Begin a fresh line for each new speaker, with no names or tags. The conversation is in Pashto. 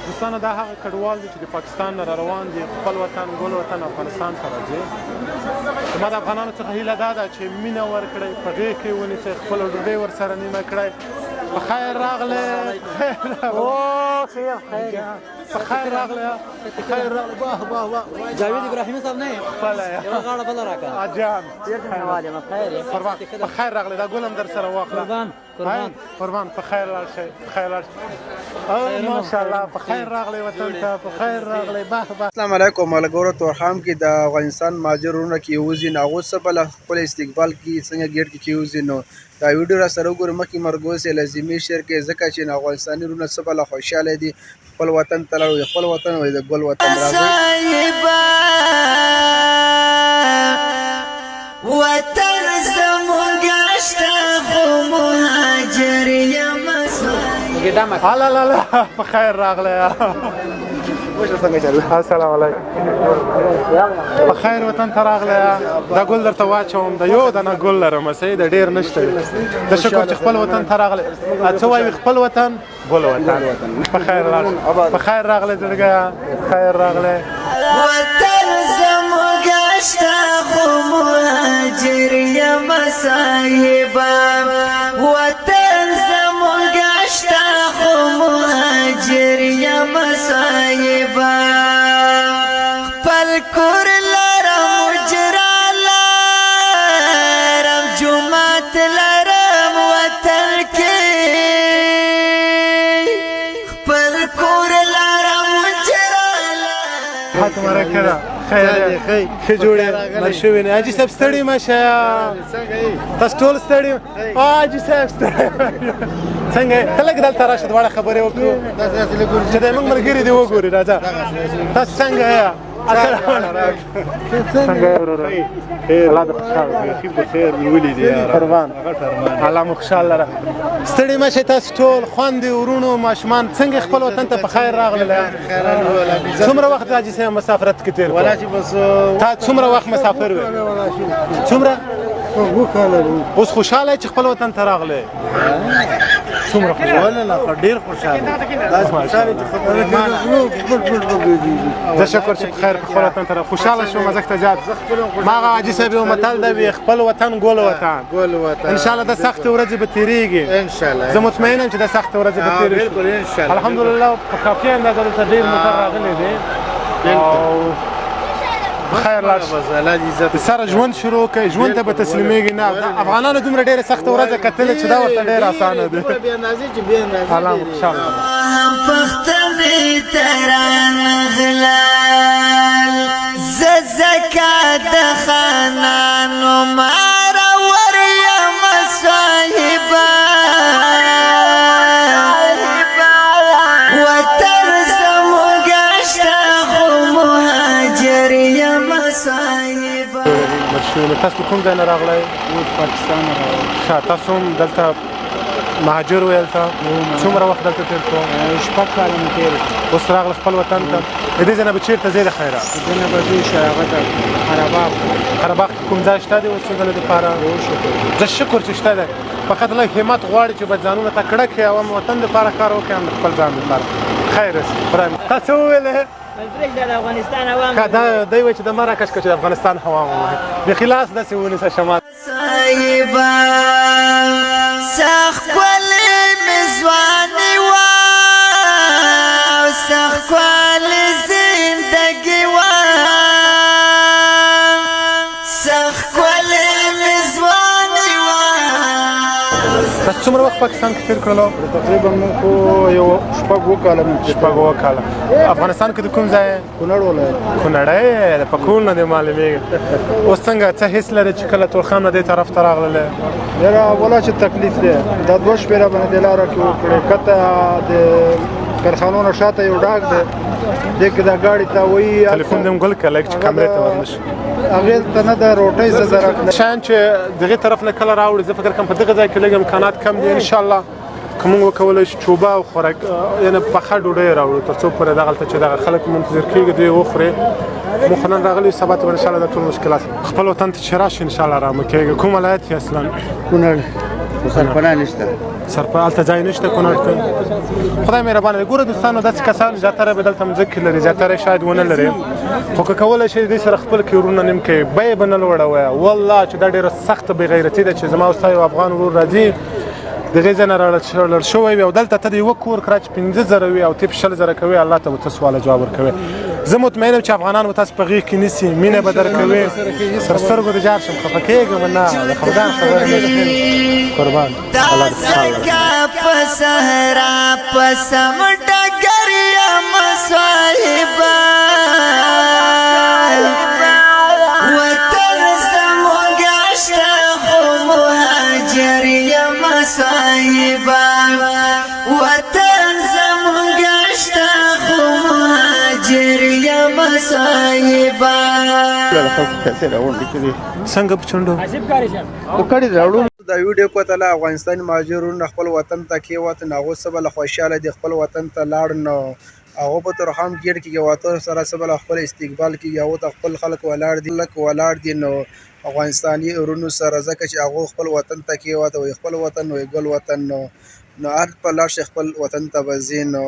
دوستانه دا هغه کډوال دي چې د پاکستان نه روان دي خپل وطن ګل وطن افغانستان ته راځي. زما د افغانانو څخه هیله دا ده چې مینه ورکړئ، په غېږ کې ونیسئ، خپله ډوډۍ ورسره نیمه کړئ. په خیر راغلی، په خیر راغلی، په خیر راغلی. واه واه واه
جاوید ابراهیمي صاحب نه یې؟
بله
یوه غاړه بله راکړه.
جان
ډېر مینهوال یم. خیر یې؟
په خیر راغلی. دا ګل هم در سره واخله. قربان په خیر لاړ شئ، په خیر لاړ شئ. ماشاءالله په خیر راغلی وطن ته، په خیر راغلی.
السلام علیکم. ملګرو تورخم کې د افغانستان مهاجر وروڼه کې وځي نو هغو څه بله خپل استقبال کې څنګه ګیټ کې کېوځي نو دا ویډیو را سره وګورئ. مخکې مرګوس یې لازمي شیر کې ځکه چې افغانستاني وروڼه څه بله خوشحاله دي خپل وطن ته لاړو. خپل وطن وایي د ګل وطن راځي.
وطن زموږ شته خو مهاجر یم.
لا لا لا په خیر راغلی. السلام علیکم. په خیر وطن ته راغلی. دا ګل درته واچوم. د یو دانه ګل لرم صحیح د ډېر نشته. د شکر چې خپل وطن ته راغلی. څه وایي خپل وطن ګل وطن. په خیر راغلی، په خیر راغلی زړګیه، خیر راغلی.
وطن زموږ شته خو مهاجر یم صاحبه. وطن زموږ شته خو مهاجر یم صاحبه. خپل کور لرم اجره لرم جومات لرم وطن کې. خپل کور لرم اجره لرم.
حاتمه راکړه. خیر دی، ښه جوړ یې، مړ شوي نه. حاجي صاحب ستړي مه شئ. تاسو ټول ستړي؟ حاجي صاحب ستړي څنګه یې؟ ته لږ دلته راشه دواړه خبرې وکړو چې د موږ ملګري دې وګوري. راځه تاسو څنګه یې؟ السلام علیکم. څنګه یې وروره؟ الله دې خوشحاله کړي. بخیر مې ولیدې یاره. قربان الله مو خوشحاله لره. ستړي مه شئ تاسو ټول خویندې ورونو ماشومان. څنګه خپل وطن ته په خیر راغلل؟ څومره وخت حاجي صاحب مسافرت کې تېر کړ؟ تا څومره وخت مسافر وې؟ څومره؟ اوس خوشحاله چې خپل وطن ته راغلی؟ څومره خوشحاله؟ ډېر خوشحاله. زه شکر چې په خیر په خپل وطن ته خوشحاله شوم. ځکه زیات ما هغه حاجي صاحب یو متل دی خپل وطن ګل وطن. انشاءالله د سختې ورځې به تېرېږي. زه مطمئن یم چې د سختې ورځې به تېرېږي. الحمدلله په کافي اندازه دلته ډېر موټر راغلی دی او خیر لاړ شي. سره ژوند شروع کړئ، ژوند ته به تسلیمېږي نه. افغانانو دومره ډېره سخته ورځ کتلې چې دا ورته ډېر اسانه ده. الله مو خوشحاله
هم پښتنې ته رانغلل. زه زکات د خانانو مارور یم صاحبه. وطن زموږ شته خو مهاجر یم صاحبه.
تاسو کوم ځای نه راغلی؟
پاکستان نه راغلی.
ښه تاسو هم دلته مهاجر ویل ته څومره وخت دلته تېر کړو؟
6 کاله مې تېر کړل.
اوس راغله خپل وطن ته. د دې ځای نه به چېرته ځې د خیره؟
د دې نه به ځو هغه ته قرهباغ.
قرهباغ کې کوم ځای شته دی اوسېدلو دپاره؟ زه شکر چې شته دی. فقط لږ همت غواړي چې باید ځانونه ته کړه کړي او هم وطن دپاره کار وکړي هم د خپل ځان دپاره. خیر اوسي. تا څه وویلې؟
پرېږده د افغانستان هوا
دا دی وایي چې د ما راکش کړه چې د افغانستان هوا مو وهي. بیخي لاس داسې ونیسه شمال
صاحبه. سخت ښکلې مې ځواني وه او سخت ښکلې زندګي وه. سخت ښکلې مې ځواني وه.
تاسو څومره وخت پاکستان کې تېر کړلو؟
تقریبا موږ خو یو 6 کاله
شپږ اووه کاله. افغانستان کې د کوم ځای؟
کونړ ولایت.
کونړی د پکول نه دې معلومېږي. اوس څنګه څه حس لرې چې کله تورخم نه دې طرف ته راغللی؟
یاره اوله چې تکلیف دی دا 2 شپې را باندې د لاره کې وکړې. کته د کارخانو نه شاته یو ډاګ دی دې کې دا ګاډي ته وایي
تلیفون دې هم ګل کړه لږ چې کمرې ته ور نه شي.
هغې ته نه ده روټۍ زه درکړم.
شیان چې دغې طرف نه کله راوړي زه فکر کوم په دغه ځای کې لږ امکانات کم دي. انشاءالله که موږ وکولی شو چوبه او خوراک یعنې پخه ډوډۍ راوړو تر څو پورې دغلته چې دغه خلک منتظر کېږي دوی وخوري. موږ خو نن راغلي سبا ته به انشاءالله دا ټول مشکلات خپل وطن ته چې راشي انشاءالله رامه کېږي. کوم ولایت یې اصلا؟
کونړ. خو سرپناه نشته
سرپناه هلته ځای نشته کونړ کې خدای مهربانه ګوره دوستانو داسې کسان زیاتره به دلته مځکې لري زیاتره شاید ونه لري خو که کولی شئ دې سره خپل کورونه نیم کوي بیې به نه لوړوئ والله چې دا ډېره سخته بېغیرتي ده چې زما او ستا یو افغان ورور راځي د هغې ځای نه راړل شوی وي او دلته ته د یوه کور کړه چې 15,000 وي او ته په 20,000 کوې الله ته به ته سواله جواب ورکوې زه مطمئن یم چې افغانان به تاسو په غېږ کې نیسي مینه به درکوي تر سترګو دې جار شم خفه کېږم نه د خفګان خبره نه قربان الله دې
زکا په صحرا په سم ډګر یم صاحبه وطن زموږ شته خو مهاجر یم صاحبه وطن زموږ شته خو مهاجر یم صاحبه
څنګه په چونډو
دا ویډیو کوته افغانستان مهاجرون خپل وطن ته کېوتل هغو څه به له خوشحاله دي خپل وطن ته لاړ نو هغو په تورخم ګیټ کې واته سره څه به له خپل استقبال کېږي هغو ته خپل خلک ولاړ دي نو افغانستاني ورونو سره ځکه چې هغو خپل وطن ته کېوته وایي خپل وطن وایي ګل وطن نو هر په لاړ شي خپل وطن ته به ځي نو